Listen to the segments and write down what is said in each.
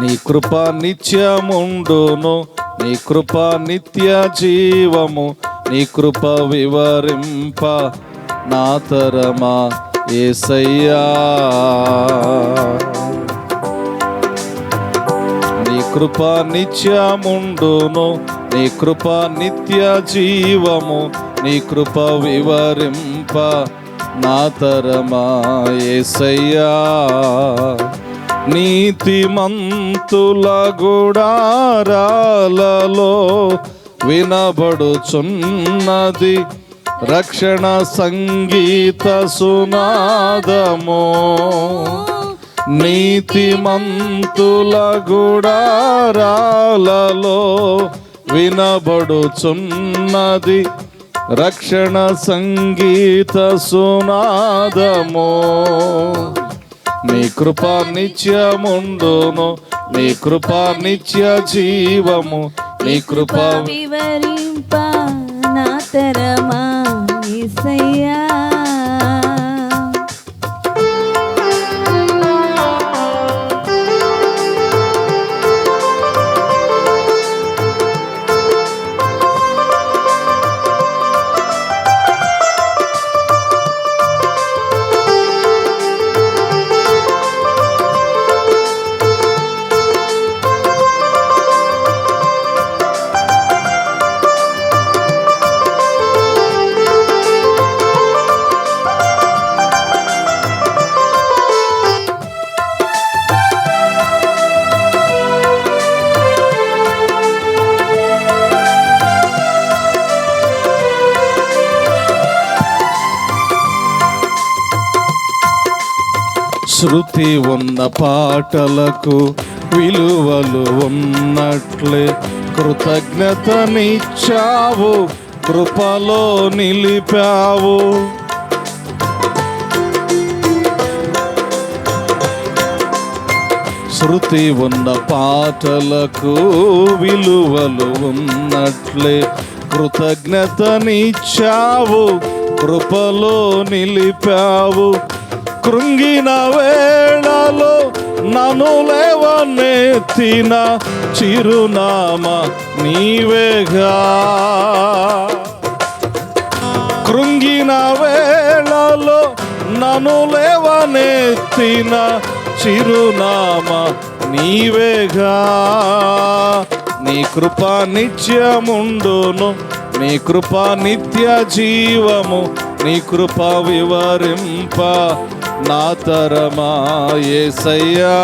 నీ కృప నిత్యముండును, నీ కృప నిత్య జీవము, నీ కృప వివరింప నా తరమా యేసయ్యా. నీ కృప నిత్యముండును, నీ కృప నిత్య జీవము, నీ కృప వివరింప నా తరమా యేసయ్యా. నీతిమంతుల గుడారాలలో వినబడుచున్నది రక్షణ సంగీత సునాదము. నీతిమంతుల గుడారాలలో వినబడుచున్నది రక్షణ సంగీత సునాదము. నీ కృప నిత్యముండును, నీ కృప నిత్య జీవము, నీ కృప వివరింప నా తరమా యేసయ్యా. శృతి ఉన్న పాటలకు విలువలు ఉన్నట్లే కృతజ్ఞతనిచ్చావు, కృపలో నిలిపావు. శృతి ఉన్న పాటలకు విలువలు ఉన్నట్లే కృతజ్ఞతనిచ్చావు, కృపలో నిలిపావు. కృంగిన వేళలో నన్ను లేవనెత్తిన చిరునామా నీవేగా. కృంగిన వేళలో నన్ను లేవనెత్తిన చిరునామా నీవేగా. నీ కృప నిత్యముండును, నీ కృప నిత్య జీవము, నీ కృప వివరింప నా తరమా యేసయ్యా.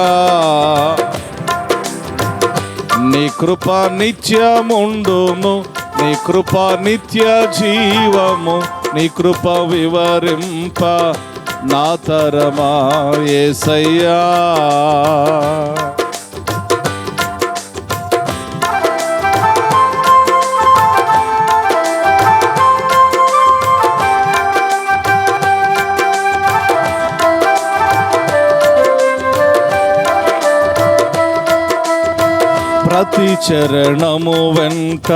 నీ కృప నిత్యముండును, నీ కృప నిత్య జీవము, నీ కృప వివరింప నా తరమా యేసయ్యా. ప్రతి చరణము వెంట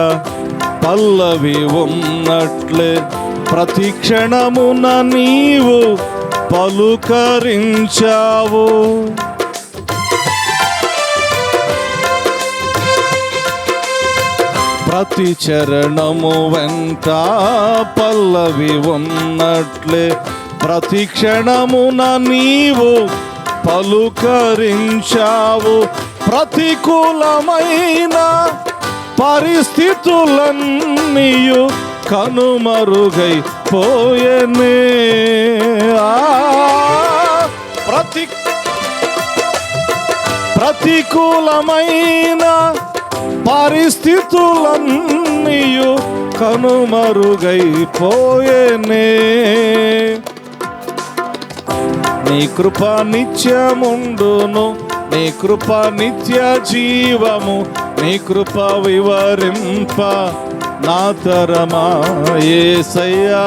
పల్లవి ఉన్నట్లే ప్రతి క్షణమున నీవు పలుకరించావు. ప్రతి చరణము వెంట పల్లవి ఉన్నట్లే ప్రతి క్షణమున నీవు పలుకరించావు. ప్రతికూలమైన పరిస్థితులన్నీయు కనుమరుగై పోయనే. ప్రతికూలమైన పరిస్థితులన్నీయు కనుమరుగై పోయనే. నీ కృప నిత్యముండును, నీ కృప నిత్య జీవము, నీ కృప వివరింప నా తరమా యేసయ్యా.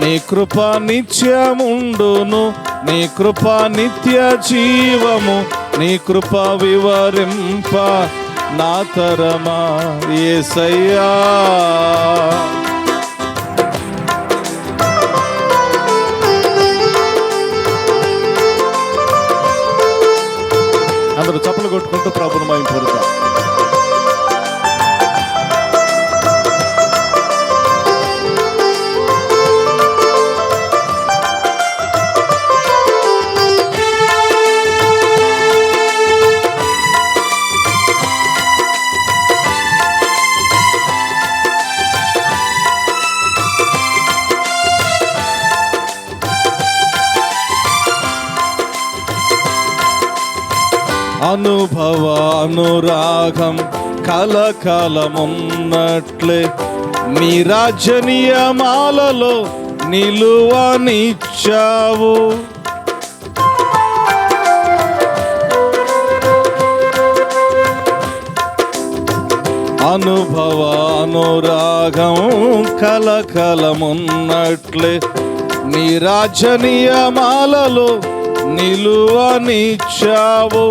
నీ కృప నిత్యముండును, నీ కృప నిత్య జీవము, నీ కృప వివరింప నా తరమా యేసయ్యా. చప్పట్లు కొట్టుకుంటూ ప్రభుని మహిమపడతాం. అనుభవ అనురాగం కలకాలమున్నట్లే నీ రాజ్య నియమాలలో నిలువనిచ్చావు. అనుభవ అనురాగం కలకాలమున్నట్లే నీ రాజ్య నియమాలలో నిలువనిచ్చావు.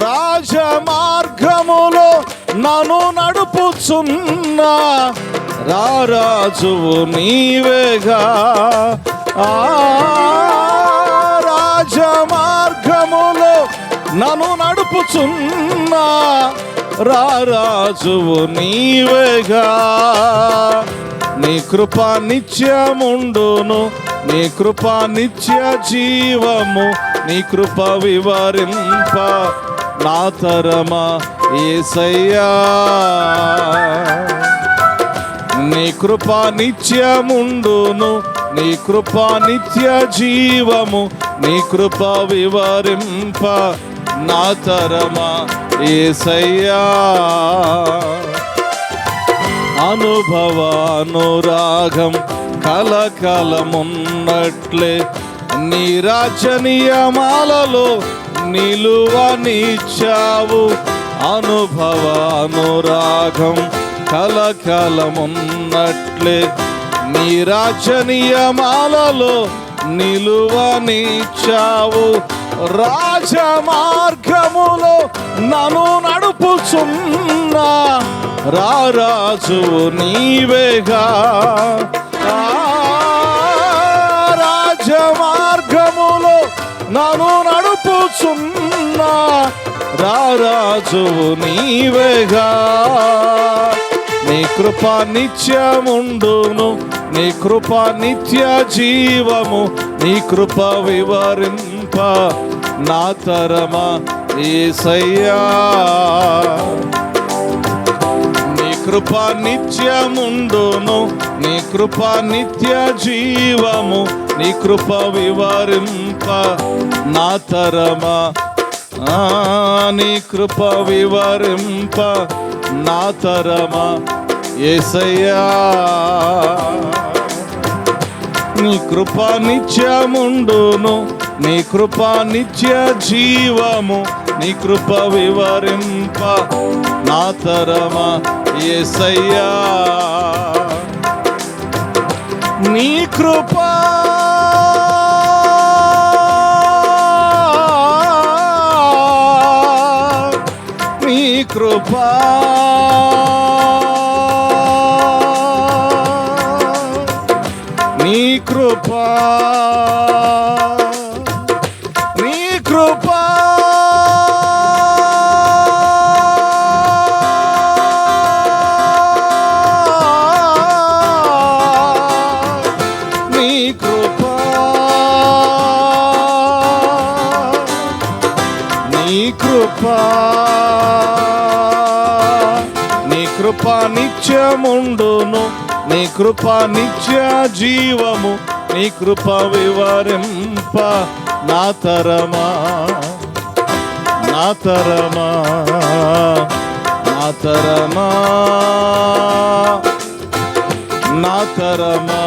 రాజమార్గములో నన్ను నడుపుచున్నా రారాజువు నీవేగా. రాజమార్గములో నన్ను నడుపుచున్నా రారాజువు నీవేగా. నీ కృప నిత్యముండును, నీ కృప నిత్య జీవము, నీ కృప వివరింప నా తరమా యేసయ్యా. నీ కృప నిత్యముండును, నీ కృప నిత్య జీవము, నీ కృప వివరింప నా తరమా యేసయ్యా. అనుభవ అనురాగం కలకాలమున్నట్లే నీ రాజ్య నియమాలలో నిలువనిచ్చావు. అనుభవ అనురాగం కలకాలమున్నట్లే నీ రాజ్య నియమాలలో నిలువనిచ్చావు. రాజమార్గములో నన్ను నడుపుచున్నా రారాజువు నీవేగా. రాజమార్గములో నన్ను నడుపుచున్నా రారాజువు నీవేగా. నీ కృప నిత్యముండును, నీ కృప నిత్య జీవము, నీ కృప వివరింప నా తరమా యేసయ్యా. నీ కృప నిత్యముండును, నీ కృప నిత్య జీవము, నీ కృప వివరింప నా తరమా. నీ కృప వివరింప నా తరమా యేసయ్యా. నీ కృప నిత్యముండును, నీ కృప నిత్య జీవము, నీ కృప వివరింప నా తరమా యేసయ్యా. నీ కృప నీ కృప నీ కృప నీ కృప నీ కృప నీ కృప నీ కృప నిత్యముండును, నీ కృప నిత్య జీవము, నీ కృప వివరింప నా తరమా నా తరమా నా తరమా నా తరమా.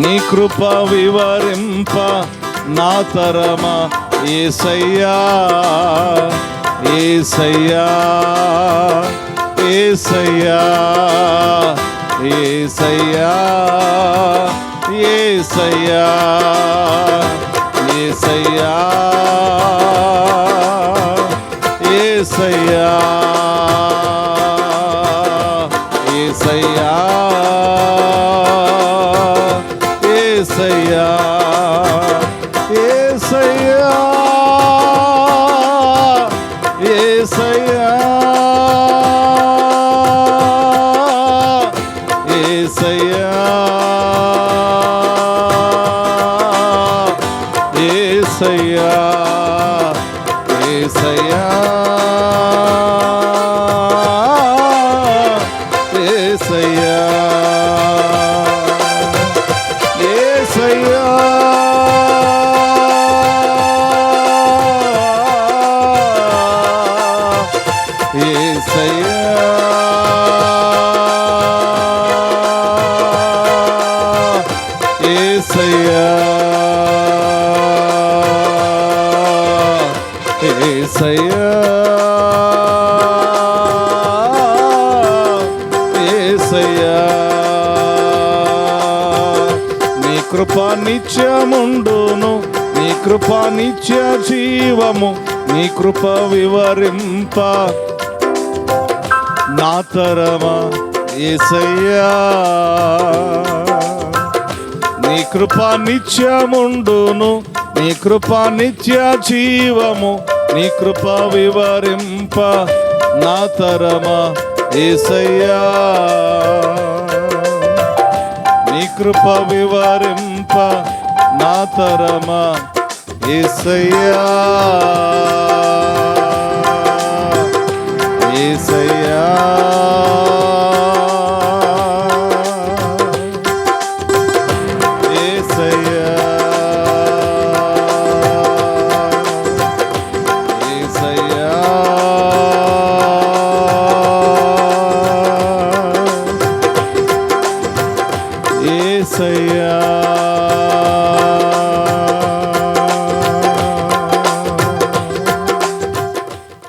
నీ కృప వివరింప నా తరమా యేసయ్యా. యేసయ్యా యేసయ్యా యేసయ్యా యేసయ్యా యేసయ్యా యేసయ్యా యేసయ్యా యేసయ్యా యేసయ్యా యేసయ్యా యేసయ్యా యేసయ్యా యేసయ్యా యేసయ్యా యేసయ్యా నీ కృప నిత్యముండును నీ కృప నిత్య జీవము నీ కృప వివరింప నా తరమా యేసయ్యా నీ కృప నిత్యముండును నీ కృప నిత్య జీవము నీ కృప వివరింప నా తరమా యేసయ్యా నీ కృప వివరింప నా తరమా యేసయ్యా యేసయ్యా యేసయ్యా యేసయ్యా యేసయ్యా